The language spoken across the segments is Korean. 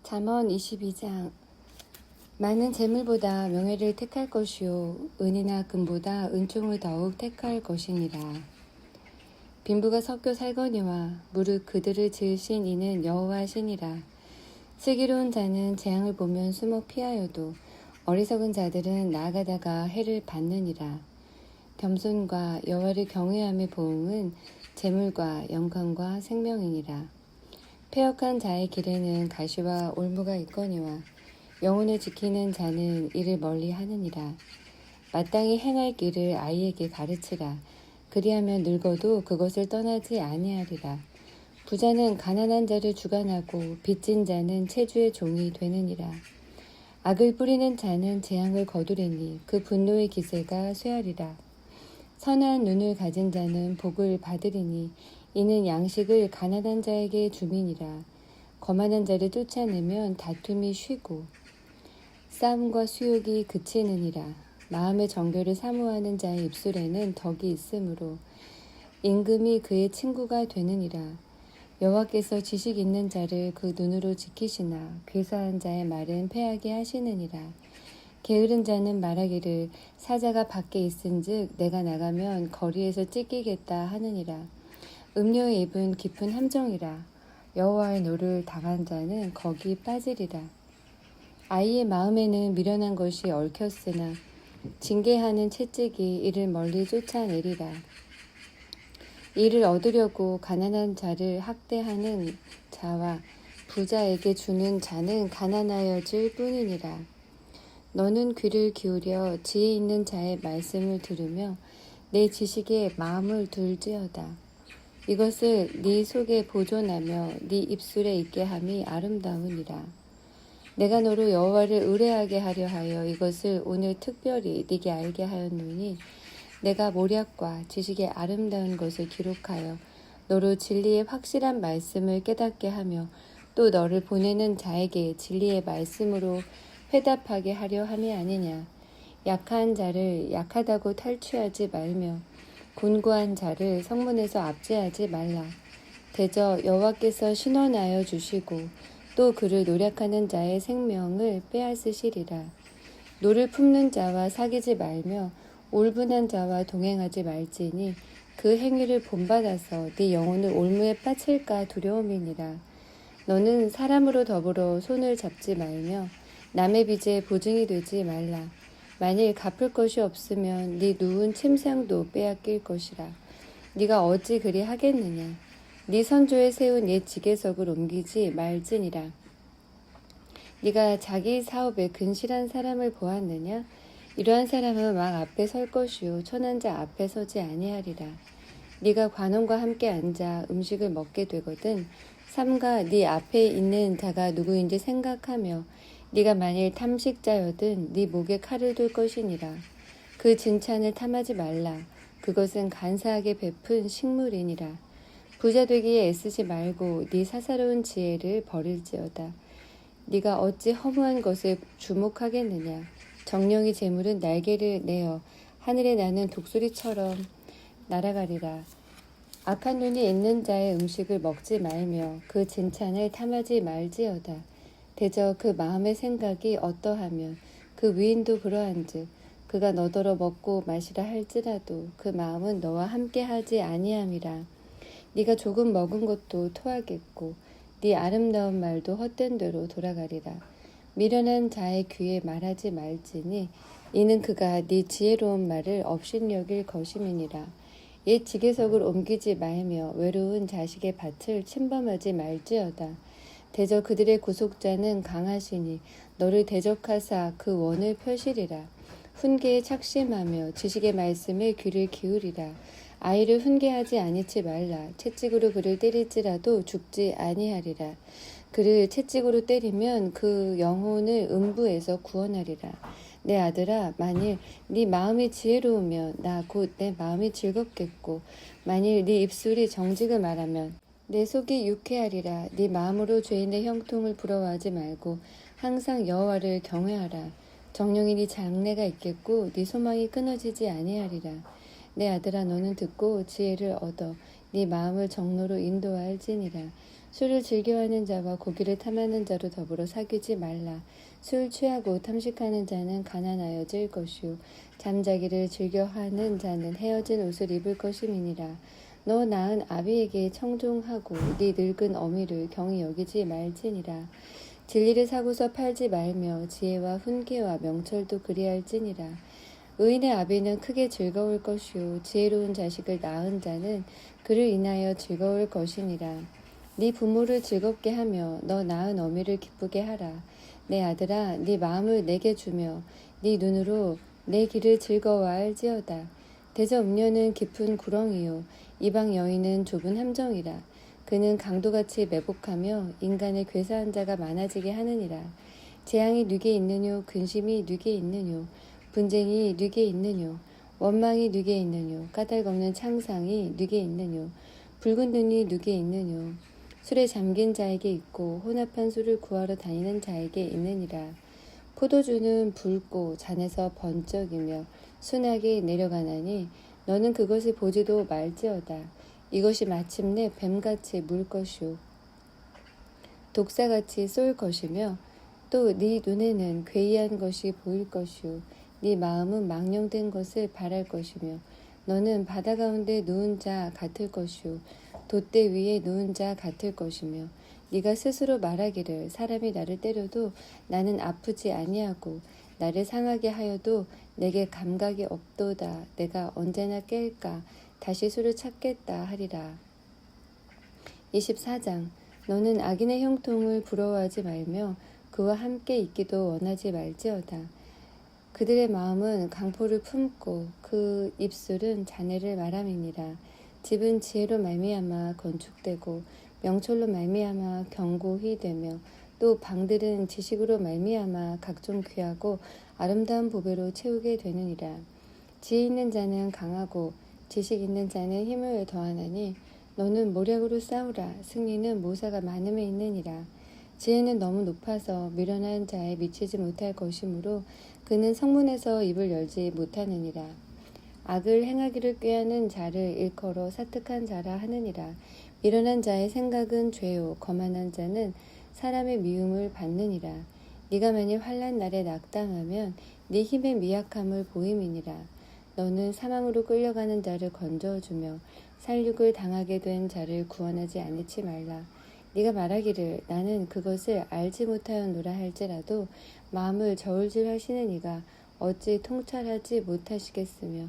잠언 22장. 많은 재물보다 명예를 택할 것이요 은이나 금보다 은총을 더욱 택할 것이니라. 빈부가 섞여 살거니와 무릇 그들을 지으신 이는 여호와시니라. 슬기로운 자는 재앙을 보면 숨어 피하여도 어리석은 자들은 나아가다가 해를 받느니라. 겸손과 여호와를 경외함의 보응은 재물과 영광과 생명이니라. 패역한 자의 길에는 가시와 올무가 있거니와 영혼을 지키는 자는 이를 멀리 하느니라. 마땅히 행할 길을 아이에게 가르치라. 그리하면 늙어도 그것을 떠나지 아니하리라. 부자는 가난한 자를 주관하고 빚진 자는 체주의 종이 되느니라. 악을 뿌리는 자는 재앙을 거두리니 그 분노의 기세가 쇠하리라. 선한 눈을 가진 자는 복을 받으리니 이는 양식을 가난한 자에게 주민이라. 거만한 자를 쫓아내면 다툼이 쉬고 싸움과 수욕이 그치느니라. 마음의 정결을 사모하는 자의 입술에는 덕이 있으므로 임금이 그의 친구가 되느니라. 여호와께서 지식 있는 자를 그 눈으로 지키시나 괴사한 자의 말은 패하게 하시느니라. 게으른 자는 말하기를 사자가 밖에 있은즉 내가 나가면 거리에서 찢기겠다 하느니라. 음료의 입은 깊은 함정이라. 여호와의 노를 당한 자는 거기 빠지리라. 아이의 마음에는 미련한 것이 얽혔으나 징계하는 채찍이 이를 멀리 쫓아내리라. 이를 얻으려고 가난한 자를 학대하는 자와 부자에게 주는 자는 가난하여질 뿐이니라. 너는 귀를 기울여 지혜 있는 자의 말씀을 들으며 내 지식에 마음을 둘지어다. 이것을 네 속에 보존하며 네 입술에 있게 함이 아름다우니라. 내가 너로 여호와를 의뢰하게 하려 하여 이것을 오늘 특별히 네게 알게 하였노니 내가 모략과 지식의 아름다운 것을 기록하여 너로 진리의 확실한 말씀을 깨닫게 하며 또 너를 보내는 자에게 진리의 말씀으로 회답하게 하려 함이 아니냐. 약한 자를 약하다고 탈취하지 말며 곤고한 자를 성문에서 압제하지 말라. 대저 여호와께서 신원하여 주시고 또 그를 노력하는 자의 생명을 빼앗으시리라. 노를 품는 자와 사귀지 말며 올분한 자와 동행하지 말지니 그 행위를 본받아서 네 영혼을 올무에 빠칠까 두려움이니라. 너는 사람으로 더불어 손을 잡지 말며 남의 빚에 보증이 되지 말라. 만일 갚을 것이 없으면 네 누운 침상도 빼앗길 것이라. 네가 어찌 그리 하겠느냐. 네 선조에 세운 옛 지계석을 옮기지 말지니라. 네가 자기 사업에 근실한 사람을 보았느냐. 이러한 사람은 왕 앞에 설 것이요 천한 자 앞에 서지 아니하리라. 네가 관원과 함께 앉아 음식을 먹게 되거든 삼가 네 앞에 있는 자가 누구인지 생각하며 네가 만일 탐식자여든 네 목에 칼을 둘 것이니라. 그 진찬을 탐하지 말라. 그것은 간사하게 베푼 식물이니라. 부자 되기에 애쓰지 말고 네 사사로운 지혜를 버릴지어다. 네가 어찌 허무한 것을 주목하겠느냐. 정령이 재물은 날개를 내어 하늘에 나는 독수리처럼 날아가리라. 악한 눈이 있는 자의 음식을 먹지 말며 그 진찬을 탐하지 말지어다. 대저 그 마음의 생각이 어떠하면 그 위인도 그러한즉 그가 너더러 먹고 마시라 할지라도 그 마음은 너와 함께 하지 아니함이라. 네가 조금 먹은 것도 토하겠고 네 아름다운 말도 헛된 대로 돌아가리라. 미련한 자의 귀에 말하지 말지니 이는 그가 네 지혜로운 말을 업신여길 것임이니라. 옛 지계석을 옮기지 말며 외로운 자식의 밭을 침범하지 말지어다. 대저 그들의 구속자는 강하시니 너를 대적하사 그 원을 펴시리라. 훈계에 착심하며 지식의 말씀에 귀를 기울이라. 아이를 훈계하지 아니치 말라. 채찍으로 그를 때릴지라도 죽지 아니하리라. 그를 채찍으로 때리면 그 영혼을 음부에서 구원하리라. 내 아들아, 만일 네 마음이 지혜로우면 나 곧 내 마음이 즐겁겠고 만일 네 입술이 정직을 말하면 내 속이 유쾌하리라. 네 마음으로 죄인의 형통을 부러워하지 말고 항상 여호와를 경외하라. 정령이 네 장래가 있겠고 네 소망이 끊어지지 아니하리라. 내 아들아, 너는 듣고 지혜를 얻어 네 마음을 정로로 인도할지니라. 술을 즐겨하는 자와 고기를 탐하는 자로 더불어 사귀지 말라. 술 취하고 탐식하는 자는 가난하여질 것이요 잠자기를 즐겨하는 자는 헤어진 옷을 입을 것임이니라. 너 낳은 아비에게 청종하고 네 늙은 어미를 경히 여기지 말지니라. 진리를 사고서 팔지 말며 지혜와 훈계와 명철도 그리할지니라. 의인의 아비는 크게 즐거울 것이요 지혜로운 자식을 낳은 자는 그를 인하여 즐거울 것이니라. 네 부모를 즐겁게 하며 너 낳은 어미를 기쁘게 하라. 내 아들아, 네 마음을 내게 주며 네 눈으로 내 길을 즐거워할지어다. 대저 음녀는 깊은 구렁이요 이방 여인은 좁은 함정이라. 그는 강도같이 매복하며 인간의 괴사한 자가 많아지게 하느니라. 재앙이 누게 있느뇨 근심이 누게 있느뇨 분쟁이 누게 있느뇨 원망이 누게 있느뇨 까닭없는 창상이 누게 있느뇨 붉은 눈이 누게 있느뇨 술에 잠긴 자에게 있고 혼합한 술을 구하러 다니는 자에게 있느니라. 포도주는 붉고 잔에서 번쩍이며 순하게 내려가나니 너는 그것을 보지도 말지어다. 이것이 마침내 뱀같이 물 것이요 독사같이 쏠 것이며 또 네 눈에는 괴이한 것이 보일 것이요 네 마음은 망령된 것을 바랄 것이며 너는 바다 가운데 누운 자 같을 것이요 돛대 위에 누운 자 같을 것이며 네가 스스로 말하기를 사람이 나를 때려도 나는 아프지 아니하고 나를 상하게 하여도 내게 감각이 없도다. 내가 언제나 깰까 다시 술을 찾겠다 하리라. 24장 너는 악인의 형통을 부러워하지 말며 그와 함께 있기도 원하지 말지어다. 그들의 마음은 강포를 품고 그 입술은 잔해를 말함이니라. 집은 지혜로 말미암아 건축되고 명철로 말미암아 견고히 되며 또 방들은 지식으로 말미암아 각종 귀하고 아름다운 보배로 채우게 되느니라. 지혜 있는 자는 강하고 지식 있는 자는 힘을 더하나니 너는 모략으로 싸우라. 승리는 모사가 많음에 있느니라. 지혜는 너무 높아서 미련한 자에 미치지 못할 것이므로 그는 성문에서 입을 열지 못하느니라. 악을 행하기를 꾀하는 자를 일컬어 사특한 자라 하느니라. 미련한 자의 생각은 죄요 거만한 자는 사람의 미움을 받느니라. 네가 만일 환난 날에 낙담하면 네 힘의 미약함을 보임이니라. 너는 사망으로 끌려가는 자를 건져주며 살육을 당하게 된 자를 구원하지 않지 말라. 네가 말하기를 나는 그것을 알지 못하였노라 할지라도 마음을 저울질 하시는 이가 어찌 통찰하지 못하시겠으며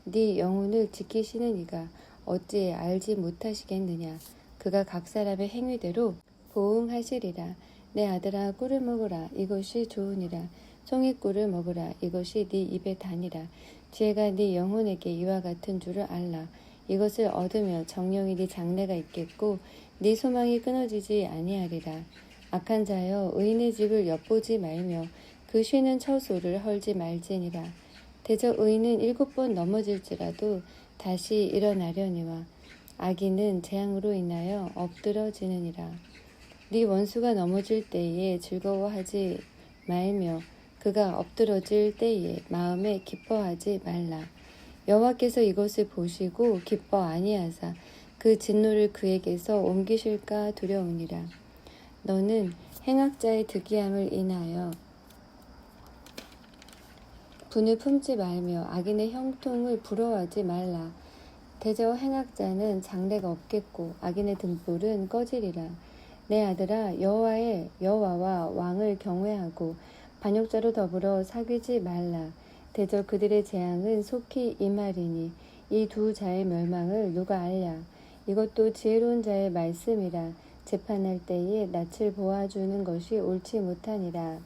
네 영혼을 지키시는 이가 어찌 알지 못하시겠느냐. 그가 각 사람의 행위대로 보응하시리라. 내 아들아 꿀을 먹으라. 이것이 좋으니라. 송이꿀을 먹으라. 이것이 네 입에 다니라. 지혜가 네 영혼에게 이와 같은 줄을 알라. 이것을 얻으며 정령이 네 장래가 있겠고 네 소망이 끊어지지 아니하리라. 악한 자여 의인의 집을 엿보지 말며 그 쉬는 처소를 헐지 말지니라. 대저 의인은 7번 넘어질지라도 다시 일어나려니와 악인은 재앙으로 인하여 엎드러지느니라. 네 원수가 넘어질 때에 즐거워하지 말며 그가 엎드러질 때에 마음에 기뻐하지 말라. 여호와께서 이것을 보시고 기뻐 아니하사 그 진노를 그에게서 옮기실까 두려우니라. 너는 행악자의 득이함을 인하여 분을 품지 말며 악인의 형통을 부러워하지 말라. 대저 행악자는 장래가 없겠고 악인의 등불은 꺼지리라. 내 아들아 여호와와 왕을 경외하고 반역자로 더불어 사귀지 말라. 대저 그들의 재앙은 속히 임하리니 이 두 자의 멸망을 누가 알랴. 이것도 지혜로운 자의 말씀이라. 재판할 때에 낯을 보아주는 것이 옳지 못하니라.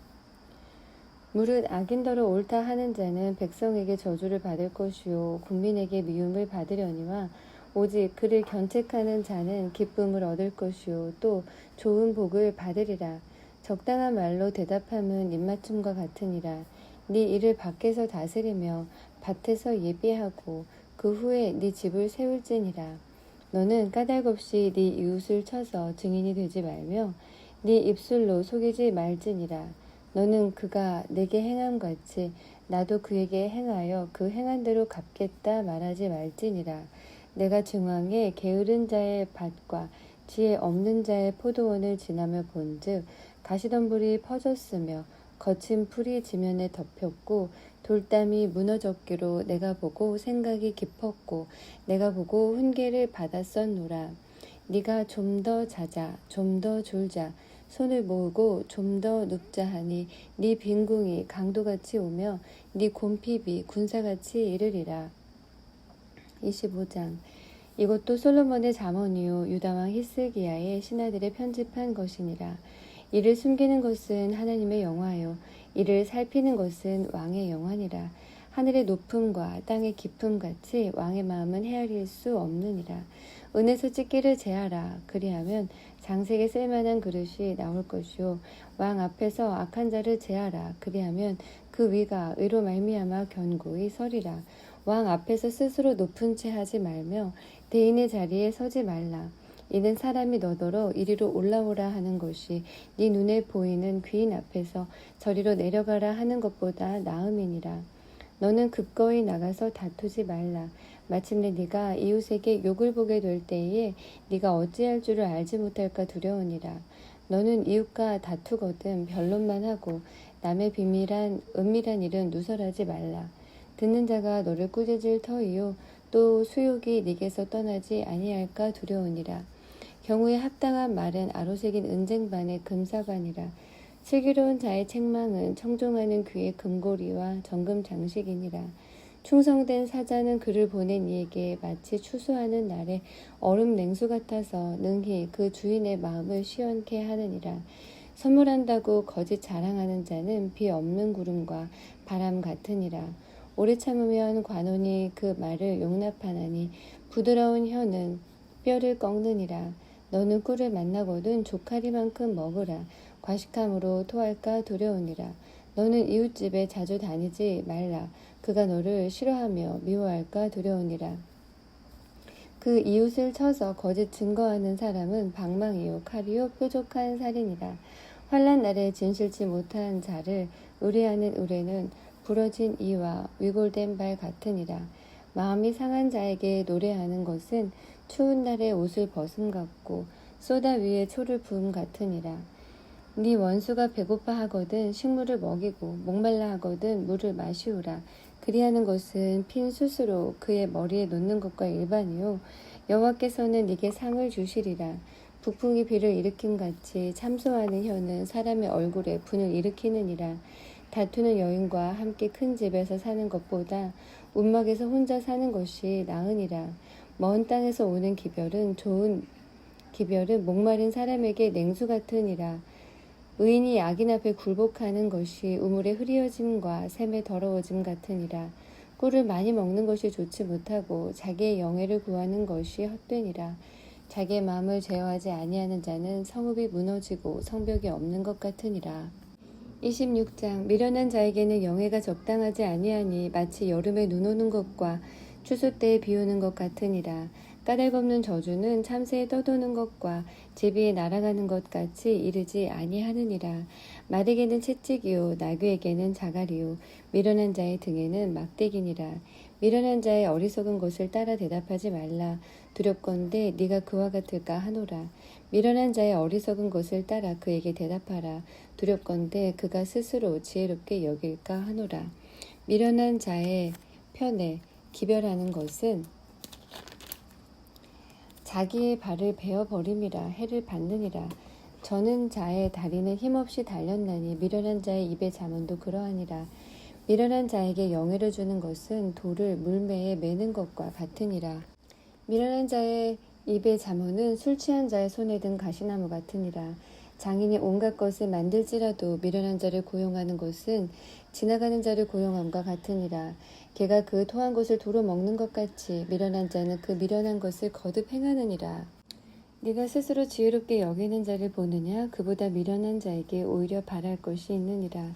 무릇 악인더러 옳다 하는 자는 백성에게 저주를 받을 것이요 국민에게 미움을 받으려니와 오직 그를 견책하는 자는 기쁨을 얻을 것이요 또 좋은 복을 받으리라. 적당한 말로 대답함은 입맞춤과 같으니라. 네 일을 밖에서 다스리며 밭에서 예비하고 그 후에 네 집을 세울지니라. 너는 까닭없이 네 이웃을 쳐서 증인이 되지 말며 네 입술로 속이지 말지니라. 너는 그가 내게 행함같이 나도 그에게 행하여 그 행한 대로 갚겠다 말하지 말지니라. 내가 중앙에 게으른 자의 밭과 지혜 없는 자의 포도원을 지나며 본즉 가시덤불이 퍼졌으며 거친 풀이 지면에 덮였고 돌담이 무너졌기로 내가 보고 생각이 깊었고 내가 보고 훈계를 받았었노라. 네가 좀 더 자자 좀 더 졸자 손을 모으고 좀 더 눕자 하니 네 빈궁이 강도같이 오며 네 곰핍이 군사같이 이르리라. 25장. 이것도 솔로몬의 잠언이요 유다왕 히스기야의 신하들의 편집한 것이니라. 이를 숨기는 것은 하나님의 영화요 이를 살피는 것은 왕의 영화니라. 하늘의 높음과 땅의 깊음 같이 왕의 마음은 헤아릴 수 없느니라. 은에서 찢기를 제하라. 그리하면 장색에 쓸만한 그릇이 나올 것이요 왕 앞에서 악한 자를 제하라. 그리하면 그 위가 의로 말미암아 견고히 서리라. 왕 앞에서 스스로 높은 채 하지 말며 대인의 자리에 서지 말라. 이는 사람이 너더러 이리로 올라오라 하는 것이 네 눈에 보이는 귀인 앞에서 저리로 내려가라 하는 것보다 나음이니라. 너는 급거이 나가서 다투지 말라. 마침내 네가 이웃에게 욕을 보게 될 때에 네가 어찌할 줄을 알지 못할까 두려우니라. 너는 이웃과 다투거든 변론만 하고 남의 은밀한 일은 누설하지 말라. 듣는 자가 너를 꾸짖을 터이요 또 수욕이 네게서 떠나지 아니할까 두려우니라. 경우에 합당한 말은 아로새긴 은쟁반의 금사반이라. 슬기로운 자의 책망은 청종하는 귀의 금고리와 정금 장식이니라. 충성된 사자는 그를 보낸 이에게 마치 추수하는 날에 얼음 냉수 같아서 능히 그 주인의 마음을 시원케 하느니라. 선물한다고 거짓 자랑하는 자는 비 없는 구름과 바람 같으니라. 오래 참으면 관원이 그 말을 용납하나니 부드러운 혀는 뼈를 꺾느니라. 너는 꿀을 만나거든 조카리만큼 먹으라. 과식함으로 토할까 두려우니라. 너는 이웃집에 자주 다니지 말라. 그가 너를 싫어하며 미워할까 두려우니라. 그 이웃을 쳐서 거짓 증거하는 사람은 방망이요 칼이요 뾰족한 살이니라. 환난 날에 진실치 못한 자를 의뢰하는 의뢰는 부러진 이와 위골된 발 같으니라. 마음이 상한 자에게 노래하는 것은 추운 날에 옷을 벗음 같고 쏘다 위에 초를 부음 같으니라. 네 원수가 배고파 하거든 식물을 먹이고 목말라 하거든 물을 마시우라. 그리하는 것은 핀 숯으로 그의 머리에 놓는 것과 일반이요 여호와께서는 네게 상을 주시리라. 북풍이 비를 일으킴 같이 참소하는 혀는 사람의 얼굴에 분을 일으키느니라. 다투는 여인과 함께 큰 집에서 사는 것보다 움막에서 혼자 사는 것이 나으니라. 먼 땅에서 오는 기별은 목마른 사람에게 냉수 같으니라. 의인이 악인 앞에 굴복하는 것이 우물의 흐리어짐과 샘의 더러워짐 같으니라. 꿀을 많이 먹는 것이 좋지 못하고 자기의 영예를 구하는 것이 헛되니라. 자기의 마음을 제어하지 아니하는 자는 성읍이 무너지고 성벽이 없는 것 같으니라. 26장. 미련한 자에게는 영예가 적당하지 아니하니 마치 여름에 눈 오는 것과 추수 때에 비 오는 것 같으니라. 까닭없는 저주는 참새에 떠도는 것과 제비에 날아가는 것 같이 이르지 아니하느니라. 말에게는 채찍이요 나귀에게는 자갈이요 미련한 자의 등에는 막대기니라. 미련한 자의 어리석은 것을 따라 대답하지 말라. 두렵건대 네가 그와 같을까 하노라. 미련한 자의 어리석은 것을 따라 그에게 대답하라. 두렵건대 그가 스스로 지혜롭게 여길까 하노라. 미련한 자의 편에 기별하는 것은 자기의 발을 베어버림이라. 해를 받느니라. 저는 자의 다리는 힘없이 달렸나니 미련한 자의 입의 잠언도 그러하니라. 미련한 자에게 영예를 주는 것은 돌을 물매에 매는 것과 같으니라. 미련한 자의 입의 잠언은 술 취한 자의 손에 든 가시나무 같으니라. 장인이 온갖 것을 만들지라도 미련한 자를 고용하는 것은 지나가는 자를 고용함과 같으니라. 개가 그 토한 것을 도로 먹는 것 같이 미련한 자는 그 미련한 것을 거듭 행하느니라. 네가 스스로 지혜롭게 여기는 자를 보느냐? 그보다 미련한 자에게 오히려 바랄 것이 있느니라.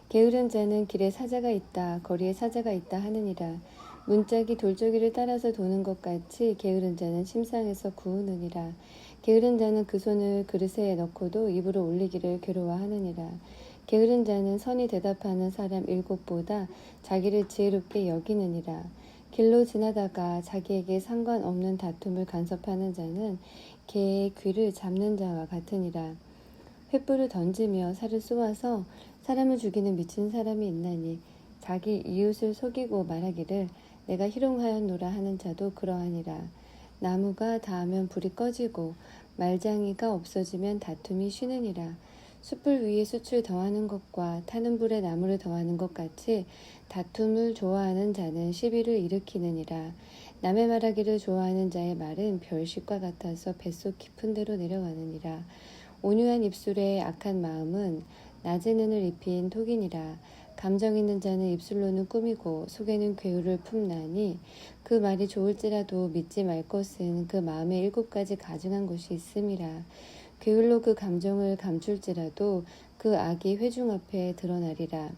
게으른 자는 길에 사자가 있다, 거리에 사자가 있다 하느니라. 문짝이 돌저기를 따라서 도는 것 같이 게으른 자는 침상에서 구우느니라. 게으른 자는 그 손을 그릇에 넣고도 입으로 올리기를 괴로워하느니라. 게으른 자는 선이 대답하는 사람 7보다 자기를 지혜롭게 여기느니라. 길로 지나다가 자기에게 상관없는 다툼을 간섭하는 자는 개의 귀를 잡는 자와 같으니라. 횃불을 던지며 살을 쏘아서 사람을 죽이는 미친 사람이 있나니 자기 이웃을 속이고 말하기를 내가 희롱하였노라 하는 자도 그러하니라. 나무가 닿으면 불이 꺼지고 말장이가 없어지면 다툼이 쉬느니라. 숯불 위에 숯을 더하는 것과 타는 불에 나무를 더하는 것 같이 다툼을 좋아하는 자는 시비를 일으키느니라. 남의 말하기를 좋아하는 자의 말은 별식과 같아서 뱃속 깊은 데로 내려가느니라. 온유한 입술에 악한 마음은 낮은 은을 입힌 톡이니라. 감정 있는 자는 입술로는 꾸미고 속에는 괴유를 품나니 그 말이 좋을지라도 믿지 말 것은 그 마음에 7가지 가증한 것이 있음이라. 괴율로 그 감정을 감출지라도 그 악이 회중 앞에 드러나리라.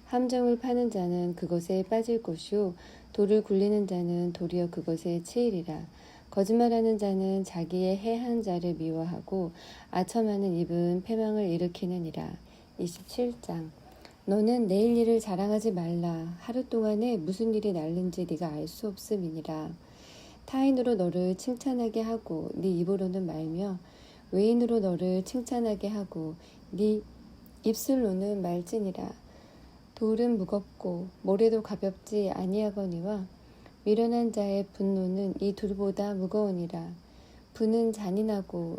함정을 파는 자는 그것에 빠질 것이요 돌을 굴리는 자는 도리어 그것에 치이리라. 거짓말하는 자는 자기의 해한 자를 미워하고 아첨하는 입은 패망을 일으키느니라. 27장. 너는 내일 일을 자랑하지 말라. 하루 동안에 무슨 일이 날는지 네가 알 수 없음이니라. 타인으로 너를 칭찬하게 하고 네 입으로는 말며 외인으로 너를 칭찬하게 하고 네 입술로는 말지니라. 돌은 무겁고 모래도 가볍지 아니하거니와 미련한 자의 분노는 이 둘보다 무거우니라. 분은 잔인하고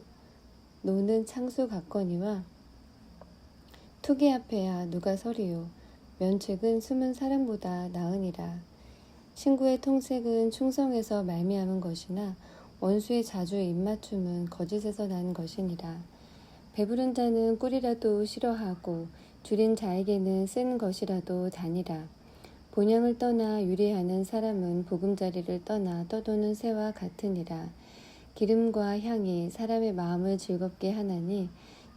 노는 창수 같거니와 투기 앞에야 누가 서리요. 면책은 숨은 사람보다 나으니라. 친구의 통색은 충성에서 말미암은 것이나 원수의 자주 입맞춤은 거짓에서 나는 것이니라. 배부른 자는 꿀이라도 싫어하고 줄인 자에게는 쓴 것이라도 다니라. 본향을 떠나 유리하는 사람은 보금자리를 떠나 떠도는 새와 같으니라. 기름과 향이 사람의 마음을 즐겁게 하나니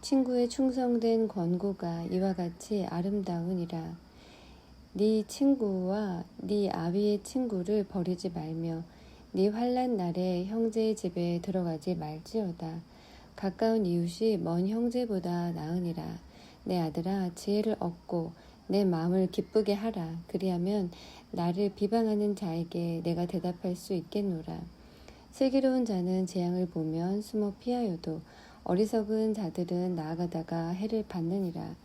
친구의 충성된 권고가 이와 같이 아름다우니라. 네 친구와 네 아비의 친구를 버리지 말며 네 환난 날에 형제의 집에 들어가지 말지어다. 가까운 이웃이 먼 형제보다 나으니라. 내 아들아 지혜를 얻고 내 마음을 기쁘게 하라. 그리하면 나를 비방하는 자에게 내가 대답할 수 있겠노라. 슬기로운 자는 재앙을 보면 숨어 피하여도 어리석은 자들은 나아가다가 해를 받느니라.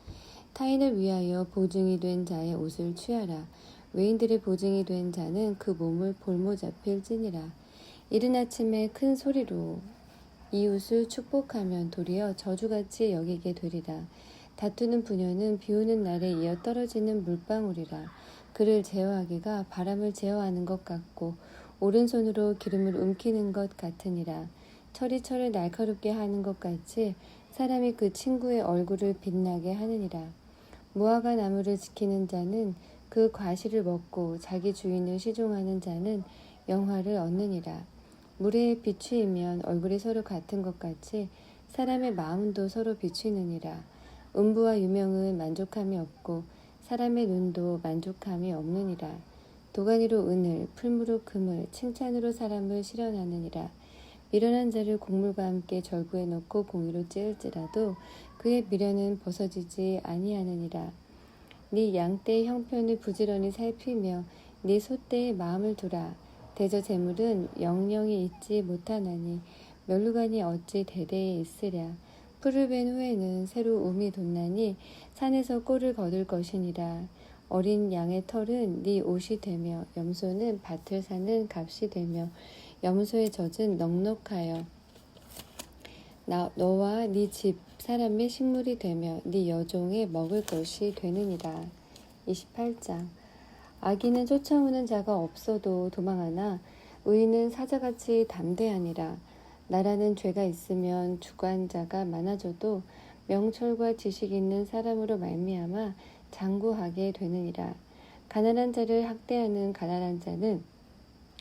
타인을 위하여 보증이 된 자의 옷을 취하라. 외인들의 보증이 된 자는 그 몸을 볼모잡힐지니라. 이른 아침에 큰 소리로 이웃을 축복하면 도리어 저주같이 여기게 되리라. 다투는 부녀는 비오는 날에 이어 떨어지는 물방울이라. 그를 제어하기가 바람을 제어하는 것 같고 오른손으로 기름을 움키는 것 같으니라. 철이 철을 날카롭게 하는 것 같이 사람이 그 친구의 얼굴을 빛나게 하느니라. 무화과 나무를 지키는 자는 그 과실을 먹고 자기 주인을 시종하는 자는 영화를 얻느니라. 물에 비추이면 얼굴이 서로 같은 것 같이 사람의 마음도 서로 비추느니라. 음부와 유명은 만족함이 없고 사람의 눈도 만족함이 없느니라. 도가니로 은을, 풀무로 금을, 칭찬으로 사람을 실현하느니라. 미련한 자를 곡물과 함께 절구에 넣고 공의로 찌을지라도 그의 미련은 벗어지지 아니하느니라. 네 양떼의 형편을 부지런히 살피며 네 소떼의 마음을 두라. 대저 재물은 영영이 있지 못하나니 멸루간이 어찌 대대에 있으랴. 풀을 벤 후에는 새로 움이 돋나니 산에서 꼴을 거둘 것이니라. 어린 양의 털은 네 옷이 되며 염소는 밭을 사는 값이 되며 염소의 젖은 넉넉하여 너와 네 집 사람의 식물이 되며 네 여종의 먹을 것이 되느니라. 28장. 악인은 쫓아오는 자가 없어도 도망하나 의인은 사자같이 담대하니라. 나라는 죄가 있으면 주관자가 많아져도 명철과 지식이 있는 사람으로 말미암아 장구하게 되느니라. 가난한 자를 학대하는 가난한 자는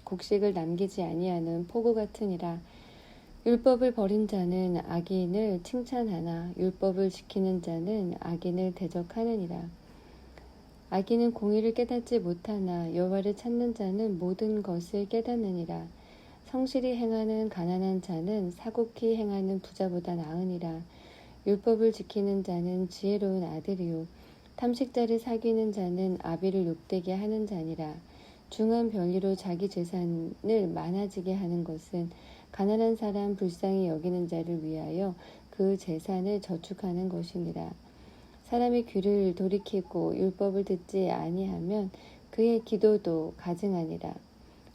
곡식을 남기지 아니하는 포구 같으니라. 율법을 버린 자는 악인을 칭찬하나 율법을 지키는 자는 악인을 대적하느니라. 악인은 공의를 깨닫지 못하나 여호와를 찾는 자는 모든 것을 깨닫느니라. 성실히 행하는 가난한 자는 사곡히 행하는 부자보다 나으니라. 율법을 지키는 자는 지혜로운 아들이요 탐식자를 사귀는 자는 아비를 욕되게 하는 자니라. 중한 별리로 자기 재산을 많아지게 하는 것은 가난한 사람 불쌍히 여기는 자를 위하여 그 재산을 저축하는 것이니라. 사람이 귀를 돌이키고 율법을 듣지 아니하면 그의 기도도 가증하니라.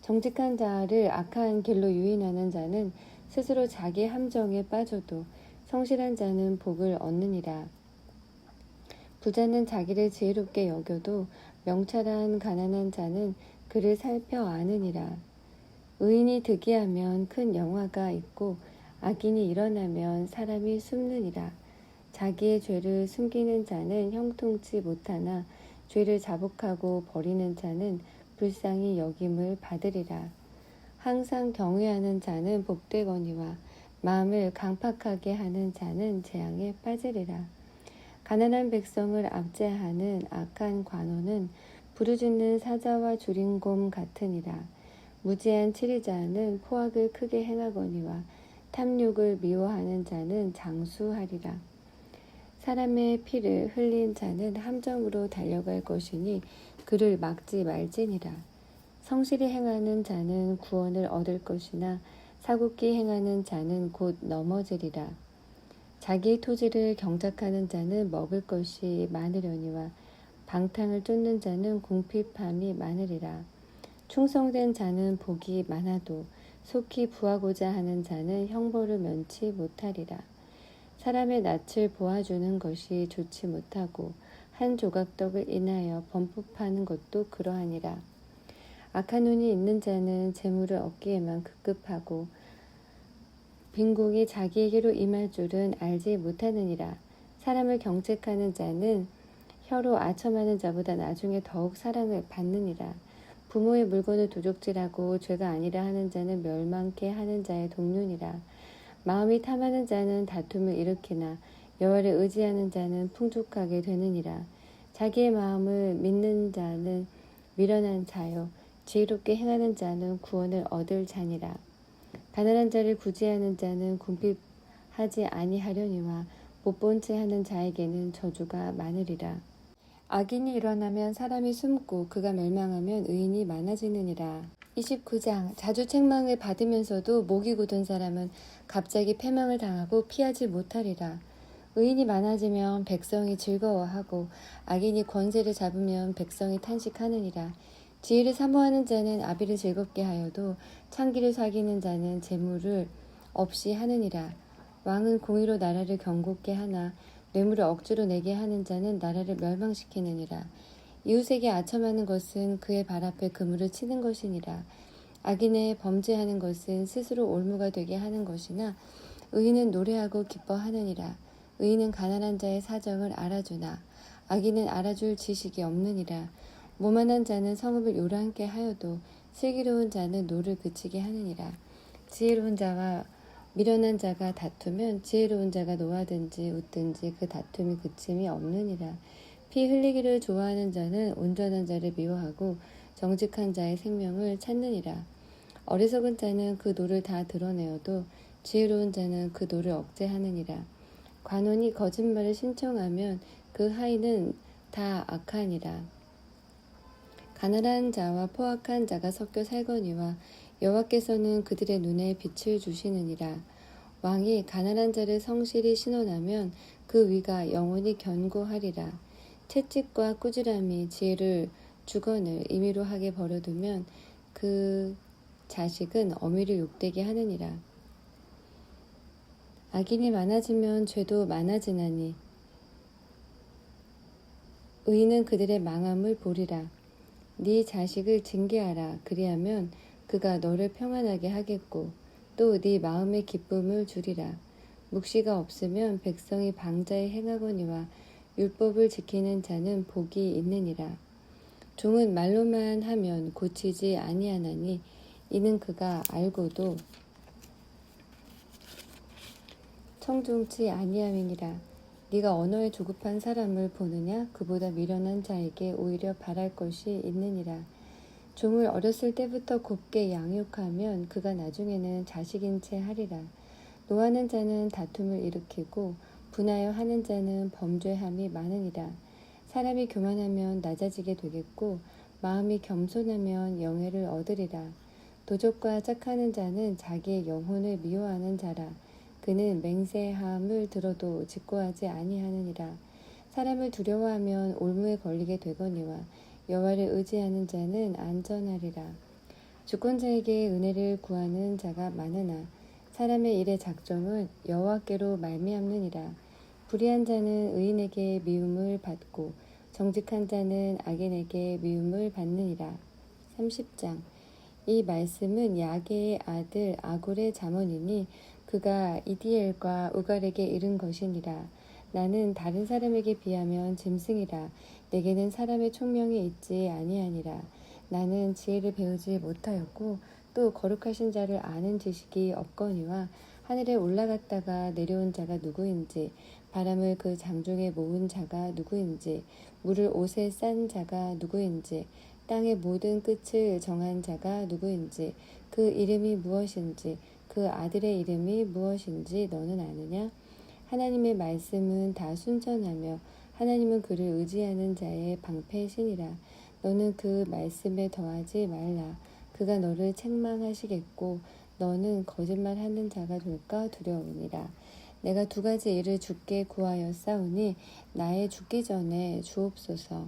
정직한 자를 악한 길로 유인하는 자는 스스로 자기 함정에 빠져도 성실한 자는 복을 얻느니라. 부자는 자기를 지혜롭게 여겨도 명철한 가난한 자는 그를 살펴 아느니라. 의인이 득이하면 큰 영화가 있고 악인이 일어나면 사람이 숨느니라. 자기의 죄를 숨기는 자는 형통치 못하나 죄를 자복하고 버리는 자는 불쌍히 여김을 받으리라. 항상 경외하는 자는 복되거니와 마음을 강팍하게 하는 자는 재앙에 빠지리라. 가난한 백성을 압제하는 악한 관원은 부르짖는 사자와 주린곰 같으니라. 무지한 치리자는 포악을 크게 행하거니와 탐욕을 미워하는 자는 장수하리라. 사람의 피를 흘린 자는 함정으로 달려갈 것이니 그를 막지 말지니라. 성실히 행하는 자는 구원을 얻을 것이나 사굽게 행하는 자는 곧 넘어지리라. 자기 토지를 경작하는 자는 먹을 것이 많으려니와 방탕을 쫓는 자는 궁핍함이 많으리라. 충성된 자는 복이 많아도 속히 부하고자 하는 자는 형벌을 면치 못하리라. 사람의 낯을 보아주는 것이 좋지 못하고 한 조각 떡을 인하여 범법하는 것도 그러하니라. 악한 눈이 있는 자는 재물을 얻기에만 급급하고 빈궁이 자기에게로 임할 줄은 알지 못하느니라. 사람을 경책하는 자는 혀로 아첨하는 자보다 나중에 더욱 사랑을 받느니라. 부모의 물건을 도적질하고 죄가 아니라 하는 자는 멸망케 하는 자의 동료니라. 마음이 탐하는 자는 다툼을 일으키나 여호와를 의지하는 자는 풍족하게 되느니라. 자기의 마음을 믿는 자는 미련한 자요 지혜롭게 행하는 자는 구원을 얻을 자니라. 가난한 자를 구제하는 자는 궁핍하지 아니하려니와 못본 채 하는 자에게는 저주가 많으리라. 악인이 일어나면 사람이 숨고 그가 멸망하면 의인이 많아지느니라. 29장 자주 책망을 받으면서도 목이 굳은 사람은 갑자기 패망을 당하고 피하지 못하리라. 의인이 많아지면 백성이 즐거워하고 악인이 권세를 잡으면 백성이 탄식하느니라. 지혜를 사모하는 자는 아비를 즐겁게 하여도 창기를 사귀는 자는 재물을 없이 하느니라. 왕은 공의로 나라를 경고케 하나 뇌물을 억지로 내게 하는 자는 나라를 멸망시키느니라. 이웃에게 아첨하는 것은 그의 발 앞에 그물을 치는 것이니라. 악인의 범죄하는 것은 스스로 올무가 되게 하는 것이나 의인은 노래하고 기뻐하느니라. 의인은 가난한 자의 사정을 알아주나 악인은 알아줄 지식이 없느니라. 모만한 자는 성읍을 요란케 하여도 슬기로운 자는 노를 그치게 하느니라. 지혜로운 자와 미련한 자가 다투면 지혜로운 자가 노하든지 웃든지 그 다툼이 그침이 없느니라. 피 흘리기를 좋아하는 자는 온전한 자를 미워하고 정직한 자의 생명을 찾느니라. 어리석은 자는 그 노를 다 드러내어도 지혜로운 자는 그 노를 억제하느니라. 관원이 거짓말을 신청하면 그 하인은 다 악하니라. 가난한 자와 포악한 자가 섞여 살거니와 여호와께서는 그들의 눈에 빛을 주시느니라. 왕이 가난한 자를 성실히 신원하면 그 위가 영원히 견고하리라. 채찍과 꾸지람이 지혜를 주거늘 임의로 하게 버려두면 그 자식은 어미를 욕되게 하느니라. 악인이 많아지면 죄도 많아지나니 의인은 그들의 망함을 보리라. 네 자식을 징계하라. 그리하면 그가 너를 평안하게 하겠고 또 네 마음의 기쁨을 주리라. 묵시가 없으면 백성이 방자에 행하거니와 율법을 지키는 자는 복이 있느니라. 종은 말로만 하면 고치지 아니하나니 이는 그가 알고도 청종치 아니함이니라. 네가 언어에 조급한 사람을 보느냐? 그보다 미련한 자에게 오히려 바랄 것이 있느니라. 종을 어렸을 때부터 곱게 양육하면 그가 나중에는 자식인 채 하리라. 노하는 자는 다툼을 일으키고 분하여 하는 자는 범죄함이 많으니라. 사람이 교만하면 낮아지게 되겠고 마음이 겸손하면 영예를 얻으리라. 도적과 짝하는 자는 자기의 영혼을 미워하는 자라. 그는 맹세함을 들어도 직고하지 아니하느니라. 사람을 두려워하면 올무에 걸리게 되거니와 여호와를 의지하는 자는 안전하리라. 주권자에게 은혜를 구하는 자가 많으나 사람의 일의 작정은 여호와께로 말미암느니라. 불의한 자는 의인에게 미움을 받고 정직한 자는 악인에게 미움을 받느니라. 30장. 이 말씀은 야게의 아들 아굴의 잠언이니 그가 이디엘과 우갈에게 이른 것이니라. 나는 다른 사람에게 비하면 짐승이라. 내게는 사람의 총명이 있지 아니하니라. 나는 지혜를 배우지 못하였고 또 거룩하신 자를 아는 지식이 없거니와 하늘에 올라갔다가 내려온 자가 누구인지 바람을 그 장중에 모은 자가 누구인지 물을 옷에 싼 자가 누구인지 땅의 모든 끝을 정한 자가 누구인지 그 이름이 무엇인지 그 아들의 이름이 무엇인지 너는 아느냐? 하나님의 말씀은 다 순전하며 하나님은 그를 의지하는 자의 방패시니라. 너는 그 말씀에 더하지 말라. 그가 너를 책망하시겠고 너는 거짓말하는 자가 될까 두려우니라. 내가 두 가지 일을 주께 구하였사오니 나의 죽기 전에 주옵소서.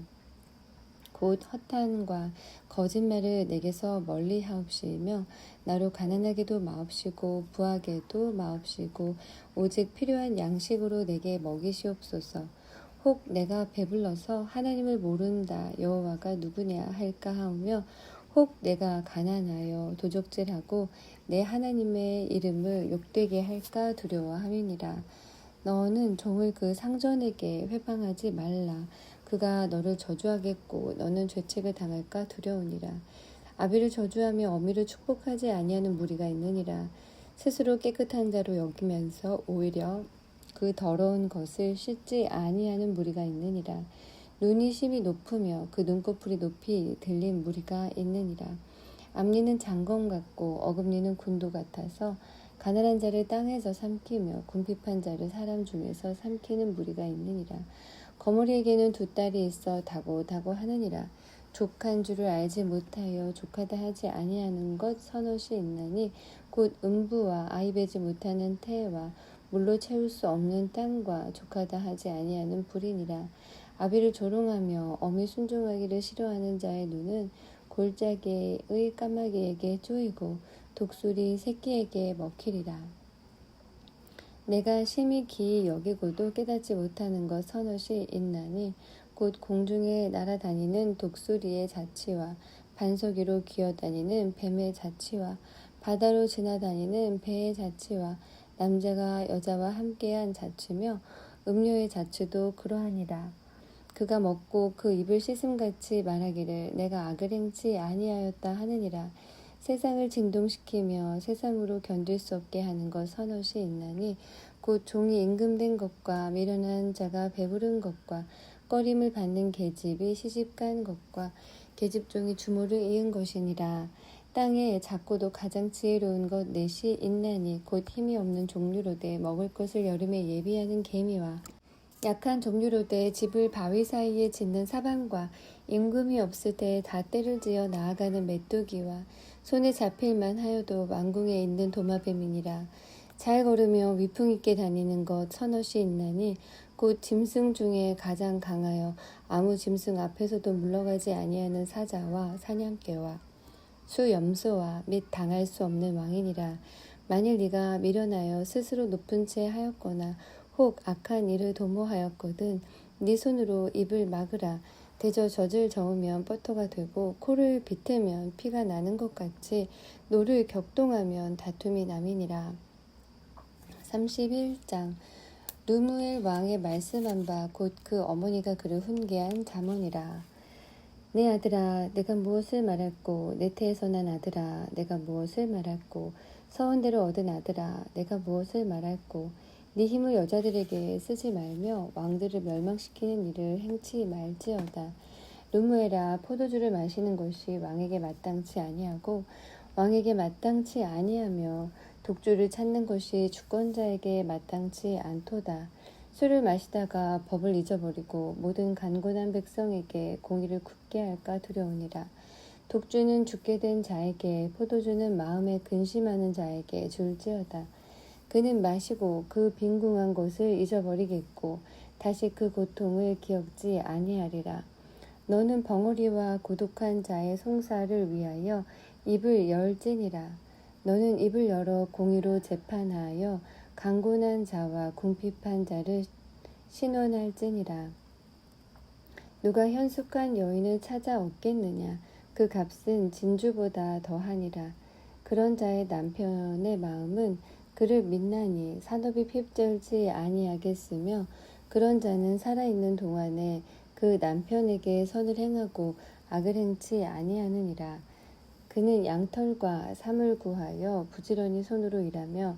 곧 허탄과 거짓말을 내게서 멀리 하옵시며 나로 가난하게도 마옵시고 부하게도 마옵시고 오직 필요한 양식으로 내게 먹이시옵소서. 혹 내가 배불러서 하나님을 모른다 여호와가 누구냐 할까 하오며 혹 내가 가난하여 도적질하고 내 하나님의 이름을 욕되게 할까 두려워함이니라. 너는 종을 그 상전에게 회방하지 말라. 그가 너를 저주하겠고 너는 죄책을 당할까 두려우니라. 아비를 저주하며 어미를 축복하지 아니하는 무리가 있느니라. 스스로 깨끗한 자로 여기면서 오히려 그 더러운 것을 씻지 아니하는 무리가 있느니라. 눈이 심히 높으며 그 눈꺼풀이 높이 들린 무리가 있느니라. 앞니는 장검 같고 어금니는 군도 같아서 가난한 자를 땅에서 삼키며 궁핍한 자를 사람 중에서 삼키는 무리가 있느니라. 거머리에게는 두 딸이 있어 다고다고 하느니라. 족한 줄을 알지 못하여 족하다 하지 아니하는 것 서너시 있나니 곧 음부와 아이 베지 못하는 태와 물로 채울 수 없는 땅과 족하다 하지 아니하는 불이니라. 아비를 조롱하며 어미 순종하기를 싫어하는 자의 눈은 골짜기의 까마귀에게 쪼이고 독수리 새끼에게 먹히리라. 내가 심히 기이 여기고도 깨닫지 못하는 것 서너시 있나니 곧 공중에 날아다니는 독수리의 자치와 반석 위로 기어다니는 뱀의 자치와 바다로 지나다니는 배의 자치와 남자가 여자와 함께한 자치며 음료의 자치도 그러하니라. 그가 먹고 그 입을 씻음같이 말하기를 내가 악을 행치 아니하였다 하느니라. 세상을 진동시키며 세상으로 견딜 수 없게 하는 것 서너시 있나니 곧 종이 임금된 것과 미련한 자가 배부른 것과 꺼림을 받는 계집이 시집간 것과 계집종이 주모를 이은 것이니라. 땅에 작고도 가장 지혜로운 것 넷이 있나니 곧 힘이 없는 종류로되 먹을 것을 여름에 예비하는 개미와 약한 종류로되 집을 바위 사이에 짓는 사방과 임금이 없을 때에 다 때를 지어 나아가는 메뚜기와 손에 잡힐만 하여도 왕궁에 있는 도마뱀이니라. 잘 걸으며 위풍 있게 다니는 것 서너시 있나니 곧 짐승 중에 가장 강하여 아무 짐승 앞에서도 물러가지 아니하는 사자와 사냥개와 수염소와 및 당할 수 없는 왕이니라. 만일 네가 미련하여 스스로 높은 채 하였거나 혹 악한 일을 도모하였거든 네 손으로 입을 막으라. 대저 젖을 저으면 뻐터가 되고 코를 비틀면 피가 나는 것 같이 노를 격동하면 다툼이 남이니라. 31장. 르무엘 왕의 말씀한 바 곧 그 어머니가 그를 훈계한 잠언이라. 내 아들아 내가 무엇을 말할꼬 내 태에서 난 아들아 내가 무엇을 말할꼬 서원대로 얻은 아들아 내가 무엇을 말할꼬 네 힘을 여자들에게 쓰지 말며 왕들을 멸망시키는 일을 행치 말지어다. 르무엘아 포도주를 마시는 것이 왕에게 마땅치 아니하고 왕에게 마땅치 아니하며 독주를 찾는 것이 주권자에게 마땅치 않도다. 술을 마시다가 법을 잊어버리고 모든 간곤한 백성에게 공의를 굽게 할까 두려우니라. 독주는 죽게 된 자에게, 포도주는 마음에 근심하는 자에게 줄지어다. 그는 마시고 그 빈궁한 것을 잊어버리겠고 다시 그 고통을 기억지 아니하리라. 너는 벙어리와 고독한 자의 송사를 위하여 입을 열지니라. 너는 입을 열어 공의로 재판하여 강곤한 자와 궁핍한 자를 신원할지니라. 누가 현숙한 여인을 찾아 얻겠느냐? 그 값은 진주보다 더하니라. 그런 자의 남편의 마음은 그를 믿나니 산업이 핍절지 아니하겠으며, 그런 자는 살아있는 동안에 그 남편에게 선을 행하고 악을 행치 아니하느니라. 그는 양털과 삼을 구하여 부지런히 손으로 일하며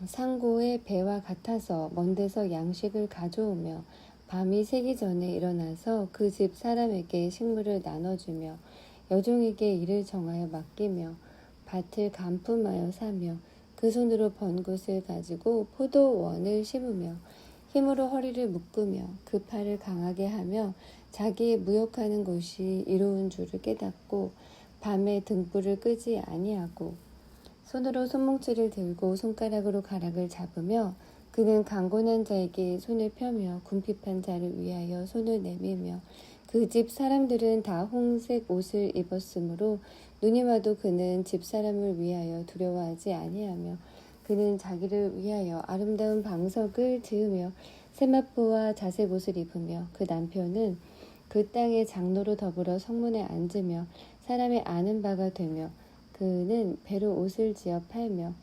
상고의 배와 같아서 먼 데서 양식을 가져오며 밤이 새기 전에 일어나서 그 집 사람에게 식물을 나눠주며 여종에게 일을 정하여 맡기며 밭을 간품하여 사며 그 손으로 번 것을 가지고 포도원을 심으며 힘으로 허리를 묶으며 그 팔을 강하게 하며 자기의 무역하는 것이 이로운 줄을 깨닫고 밤에 등불을 끄지 아니하고 손으로 손뭉치를 들고 손가락으로 가락을 잡으며 그는 강곤한 자에게 손을 펴며 궁핍한 자를 위하여 손을 내밀며 그 집 사람들은 다 홍색 옷을 입었으므로 눈이 와도 그는 집 사람을 위하여 두려워하지 아니하며 그는 자기를 위하여 아름다운 방석을 지으며 세마포와 자색 옷을 입으며 그 남편은 그 땅의 장로로 더불어 성문에 앉으며 사람의 아는 바가 되며 그는 배로 옷을 지어 팔며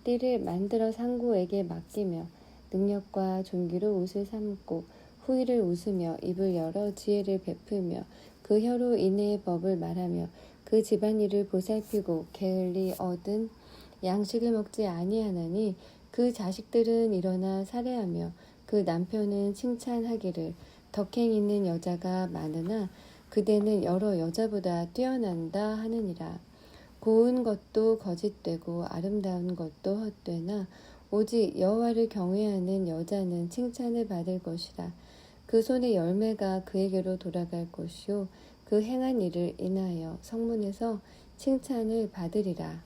띠를 만들어 상고에게 맡기며 능력과 존귀로 옷을 삼고 후일을 웃으며 입을 열어 지혜를 베풀며 그 혀로 인애의 법을 말하며 그 집안일을 보살피고 게을리 얻은 양식을 먹지 아니하나니 그 자식들은 일어나 살해하며 그 남편은 칭찬하기를 덕행 있는 여자가 많으나 그대는 여러 여자보다 뛰어난다 하느니라. 고운 것도 거짓되고 아름다운 것도 헛되나 오직 여호와를 경외하는 여자는 칭찬을 받을 것이라. 그 손의 열매가 그에게로 돌아갈 것이요 그 행한 일을 인하여 성문에서 칭찬을 받으리라.